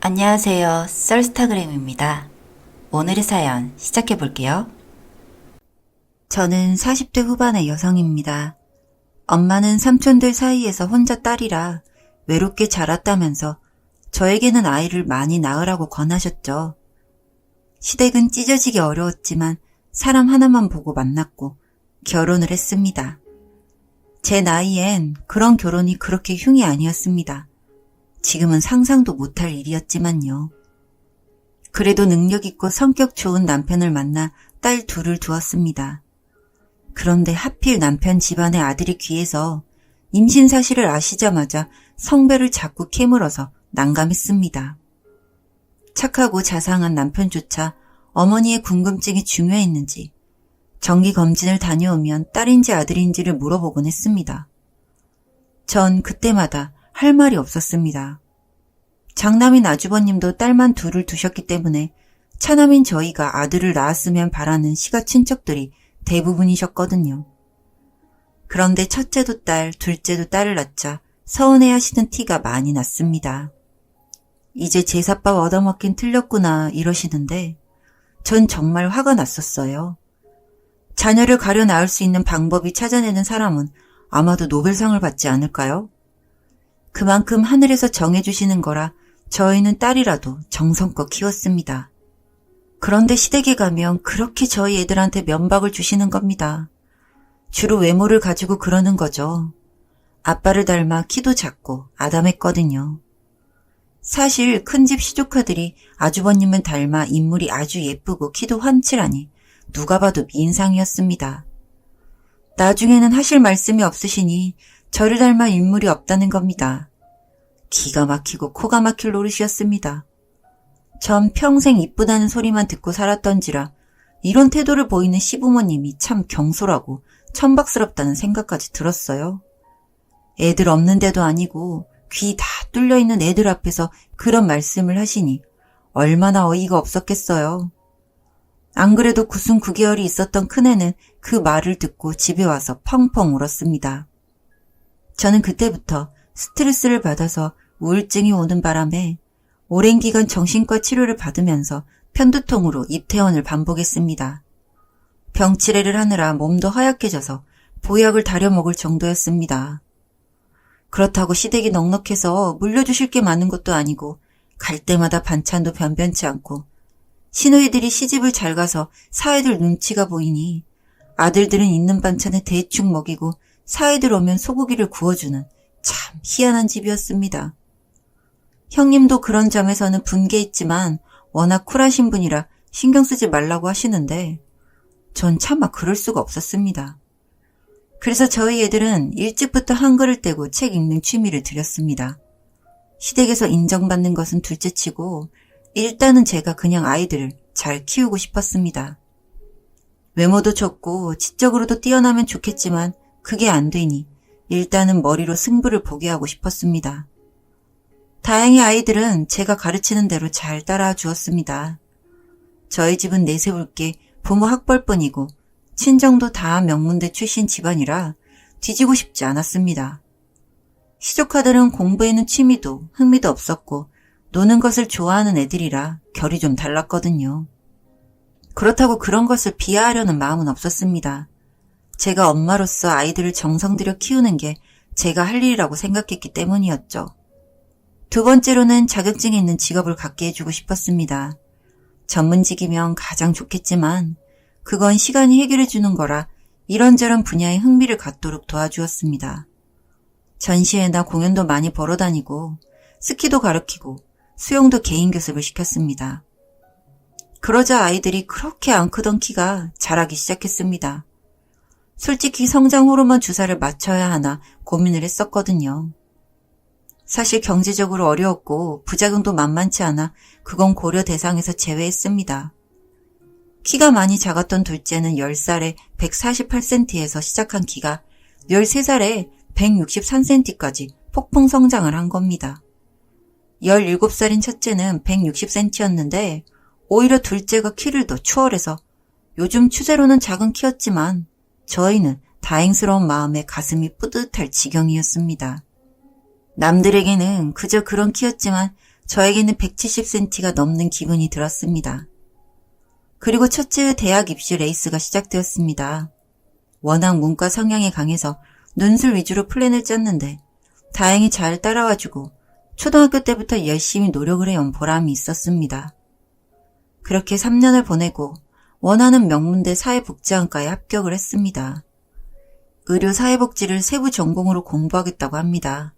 안녕하세요. 썰스타그램입니다. 오늘의 사연 시작해 볼게요. 저는 40대 후반의 여성입니다. 엄마는 삼촌들 사이에서 혼자 딸이라 외롭게 자랐다면서 저에게는 아이를 많이 낳으라고 권하셨죠. 시댁은 찢어지기 어려웠지만 사람 하나만 보고 만났고 결혼을 했습니다. 제 나이엔 그런 결혼이 그렇게 흉이 아니었습니다. 지금은 상상도 못할 일이었지만요. 그래도 능력 있고 성격 좋은 남편을 만나 딸 둘을 두었습니다. 그런데 하필 남편 집안의 아들이 귀해서 임신 사실을 아시자마자 성배를 자꾸 캐물어서 난감했습니다. 착하고 자상한 남편조차 어머니의 궁금증이 중요했는지 정기검진을 다녀오면 딸인지 아들인지를 물어보곤 했습니다. 전 그때마다 할 말이 없었습니다. 장남인 아주버님도 딸만 둘을 두셨기 때문에 차남인 저희가 아들을 낳았으면 바라는 시가 친척들이 대부분이셨거든요. 그런데 첫째도 딸, 둘째도 딸을 낳자 서운해하시는 티가 많이 났습니다. 이제 제사밥 얻어먹긴 틀렸구나 이러시는데 전 정말 화가 났었어요. 자녀를 가려 낳을 수 있는 방법이 찾아내는 사람은 아마도 노벨상을 받지 않을까요? 그만큼 하늘에서 정해주시는 거라 저희는 딸이라도 정성껏 키웠습니다. 그런데 시댁에 가면 그렇게 저희 애들한테 면박을 주시는 겁니다. 주로 외모를 가지고 그러는 거죠. 아빠를 닮아 키도 작고 아담했거든요. 사실 큰집 시조카들이 아주버님을 닮아 인물이 아주 예쁘고 키도 훤칠하니 누가 봐도 미인상이었습니다. 나중에는 하실 말씀이 없으시니 저를 닮아 인물이 없다는 겁니다. 기가 막히고 코가 막힐 노릇이었습니다. 전 평생 이쁘다는 소리만 듣고 살았던지라 이런 태도를 보이는 시부모님이 참 경솔하고 천박스럽다는 생각까지 들었어요. 애들 없는 데도 아니고 귀 다 뚫려있는 애들 앞에서 그런 말씀을 하시니 얼마나 어이가 없었겠어요. 안 그래도 구순 9개월이 있었던 큰애는 그 말을 듣고 집에 와서 펑펑 울었습니다. 저는 그때부터 스트레스를 받아서 우울증이 오는 바람에 오랜 기간 정신과 치료를 받으면서 편두통으로 입퇴원을 반복했습니다. 병치레를 하느라 몸도 허약해져서 보약을 다려 먹을 정도였습니다. 그렇다고 시댁이 넉넉해서 물려주실 게 많은 것도 아니고 갈 때마다 반찬도 변변치 않고 시누이들이 시집을 잘 가서 사애들 눈치가 보이니 아들들은 있는 반찬을 대충 먹이고 사애들 오면 소고기를 구워주는 참 희한한 집이었습니다. 형님도 그런 점에서는 분개했지만 워낙 쿨하신 분이라 신경 쓰지 말라고 하시는데 전 차마 그럴 수가 없었습니다. 그래서 저희 애들은 일찍부터 한글을 떼고 책 읽는 취미를 들였습니다. 시댁에서 인정받는 것은 둘째치고 일단은 제가 그냥 아이들을 잘 키우고 싶었습니다. 외모도 좋고 지적으로도 뛰어나면 좋겠지만 그게 안 되니 일단은 머리로 승부를 보게 하고 싶었습니다. 다행히 아이들은 제가 가르치는 대로 잘 따라와 주었습니다. 저희 집은 내세울 게 부모 학벌뿐이고 친정도 다 명문대 출신 집안이라 뒤지고 싶지 않았습니다. 시조카들은 공부에는 취미도 흥미도 없었고 노는 것을 좋아하는 애들이라 결이 좀 달랐거든요. 그렇다고 그런 것을 비하하려는 마음은 없었습니다. 제가 엄마로서 아이들을 정성 들여 키우는 게 제가 할 일이라고 생각했기 때문이었죠. 두 번째로는 자격증이 있는 직업을 갖게 해주고 싶었습니다. 전문직이면 가장 좋겠지만 그건 시간이 해결해 주는 거라 이런저런 분야에 흥미를 갖도록 도와주었습니다. 전시회나 공연도 많이 보러 다니고 스키도 가르치고 수영도 개인 교습을 시켰습니다. 그러자 아이들이 그렇게 안 크던 키가 자라기 시작했습니다. 솔직히 성장 호르몬 주사를 맞춰야 하나 고민을 했었거든요. 사실 경제적으로 어려웠고 부작용도 만만치 않아 그건 고려 대상에서 제외했습니다. 키가 많이 작았던 둘째는 10살에 148cm에서 시작한 키가 13살에 163cm까지 폭풍 성장을 한 겁니다. 17살인 첫째는 160cm였는데 오히려 둘째가 키를 더 추월해서 요즘 추세로는 작은 키였지만 저희는 다행스러운 마음에 가슴이 뿌듯할 지경이었습니다. 남들에게는 그저 그런 키였지만 저에게는 170cm가 넘는 기분이 들었습니다. 그리고 첫째의 대학 입시 레이스가 시작되었습니다. 워낙 문과 성향에 강해서 논술 위주로 플랜을 짰는데 다행히 잘 따라와주고 초등학교 때부터 열심히 노력을 해온 보람이 있었습니다. 그렇게 3년을 보내고 원하는 명문대 사회복지학과에 합격을 했습니다. 의료사회복지를 세부 전공으로 공부하겠다고 합니다.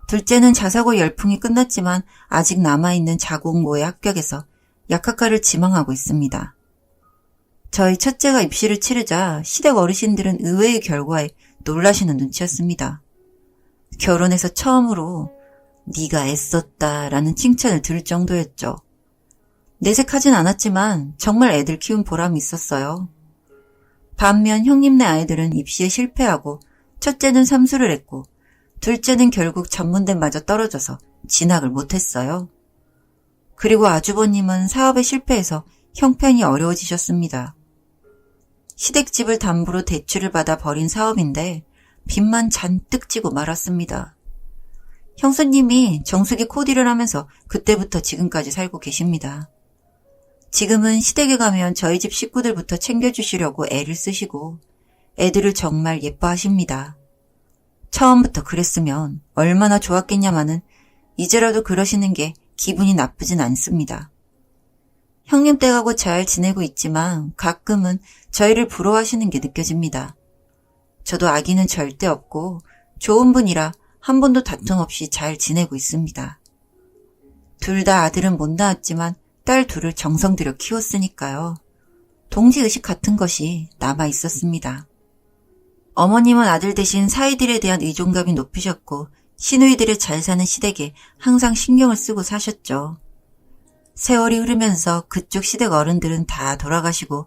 둘째는 자사고 열풍이 끝났지만 아직 남아있는 자공고에 합격해서 약학과를 지망하고 있습니다. 저희 첫째가 입시를 치르자 시댁 어르신들은 의외의 결과에 놀라시는 눈치였습니다. 결혼해서 처음으로 네가 애썼다라는 칭찬을 들을 정도였죠. 내색하진 않았지만 정말 애들 키운 보람이 있었어요. 반면 형님네 아이들은 입시에 실패하고 첫째는 삼수를 했고 둘째는 결국 전문대마저 떨어져서 진학을 못했어요. 그리고 아주버님은 사업에 실패해서 형편이 어려워지셨습니다. 시댁집을 담보로 대출을 받아 벌인 사업인데 빚만 잔뜩 지고 말았습니다. 형수님이 정수기 코디를 하면서 그때부터 지금까지 살고 계십니다. 지금은 시댁에 가면 저희 집 식구들부터 챙겨주시려고 애를 쓰시고 애들을 정말 예뻐하십니다. 처음부터 그랬으면 얼마나 좋았겠냐마는 이제라도 그러시는 게 기분이 나쁘진 않습니다. 형님 댁하고 잘 지내고 있지만 가끔은 저희를 부러워하시는 게 느껴집니다. 저도 악의는 절대 없고 좋은 분이라 한 번도 다툼 없이 잘 지내고 있습니다. 둘 다 아들은 못 낳았지만 딸 둘을 정성 들여 키웠으니까요. 동지의식 같은 것이 남아 있었습니다. 어머님은 아들 대신 사위들에 대한 의존감이 높으셨고 시누이들의 잘 사는 시댁에 항상 신경을 쓰고 사셨죠. 세월이 흐르면서 그쪽 시댁 어른들은 다 돌아가시고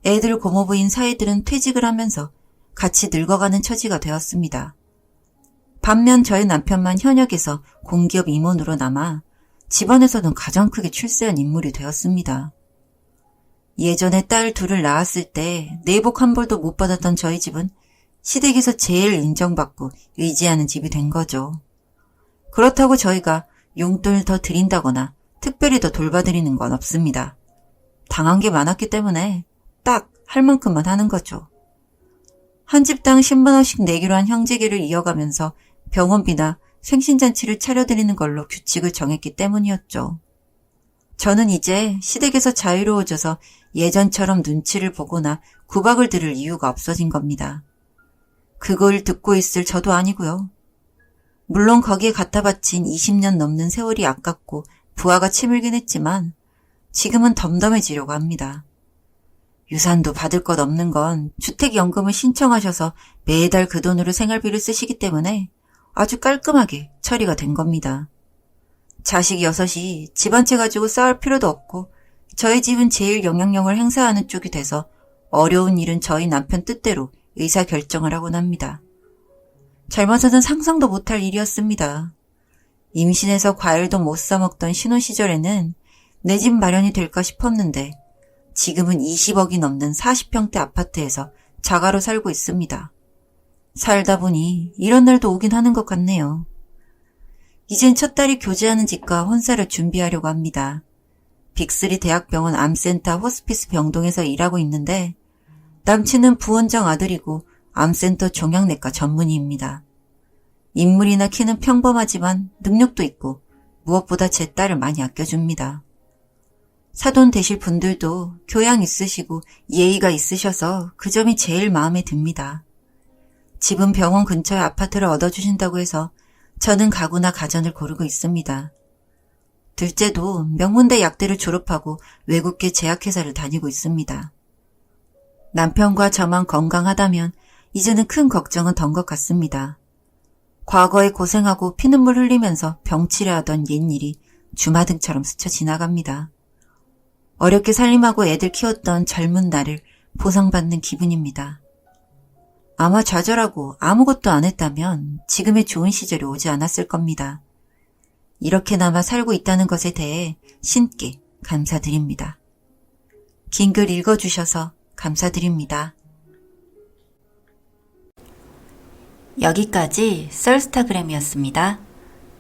애들 고모부인 사위들은 퇴직을 하면서 같이 늙어가는 처지가 되었습니다. 반면 저희 남편만 현역에서 공기업 임원으로 남아 집안에서는 가장 크게 출세한 인물이 되었습니다. 예전에 딸 둘을 낳았을 때 내복 한 벌도 못 받았던 저희 집은 시댁에서 제일 인정받고 의지하는 집이 된 거죠. 그렇다고 저희가 용돈을 더 드린다거나 특별히 더 돌봐드리는 건 없습니다. 당한 게 많았기 때문에 딱 할 만큼만 하는 거죠. 한 집당 10만 원씩 내기로 한 형제계를 이어가면서 병원비나 생신잔치를 차려드리는 걸로 규칙을 정했기 때문이었죠. 저는 이제 시댁에서 자유로워져서 예전처럼 눈치를 보거나 구박을 들을 이유가 없어진 겁니다. 그걸 듣고 있을 저도 아니고요. 물론 거기에 갖다 바친 20년 넘는 세월이 아깝고 부하가 치밀긴 했지만 지금은 덤덤해지려고 합니다. 유산도 받을 것 없는 건 주택연금을 신청하셔서 매달 그 돈으로 생활비를 쓰시기 때문에 아주 깔끔하게 처리가 된 겁니다. 자식 6이 집안채 가지고 싸울 필요도 없고 저희 집은 제일 영향력을 행사하는 쪽이 돼서 어려운 일은 저희 남편 뜻대로 의사결정을 하곤 합니다. 젊어서는 상상도 못할 일이었습니다. 임신해서 과일도 못 사 먹던 신혼 시절에는 내 집 마련이 될까 싶었는데 지금은 20억이 넘는 40평대 아파트에서 자가로 살고 있습니다. 살다 보니 이런 날도 오긴 하는 것 같네요. 이젠 첫딸이 교제하는 집과 혼사를 준비하려고 합니다. 빅3 대학병원 암센터 호스피스 병동에서 일하고 있는데 남친은 부원장 아들이고 암센터 종양내과 전문의입니다. 인물이나 키는 평범하지만 능력도 있고 무엇보다 제 딸을 많이 아껴줍니다. 사돈 되실 분들도 교양 있으시고 예의가 있으셔서 그 점이 제일 마음에 듭니다. 집은 병원 근처에 아파트를 얻어주신다고 해서 저는 가구나 가전을 고르고 있습니다. 둘째도 명문대 약대를 졸업하고 외국계 제약회사를 다니고 있습니다. 남편과 저만 건강하다면 이제는 큰 걱정은 던 것 같습니다. 과거에 고생하고 피눈물 흘리면서 병치레하던 옛일이 주마등처럼 스쳐 지나갑니다. 어렵게 살림하고 애들 키웠던 젊은 나를 보상받는 기분입니다. 아마 좌절하고 아무것도 안 했다면 지금의 좋은 시절이 오지 않았을 겁니다. 이렇게나마 살고 있다는 것에 대해 신께 감사드립니다. 긴 글 읽어주셔서 감사드립니다. 여기까지 썰스타그램이었습니다.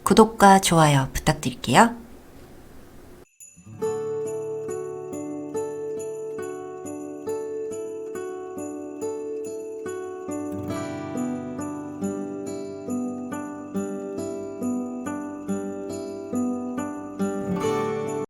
구독과 좋아요 부탁드릴게요.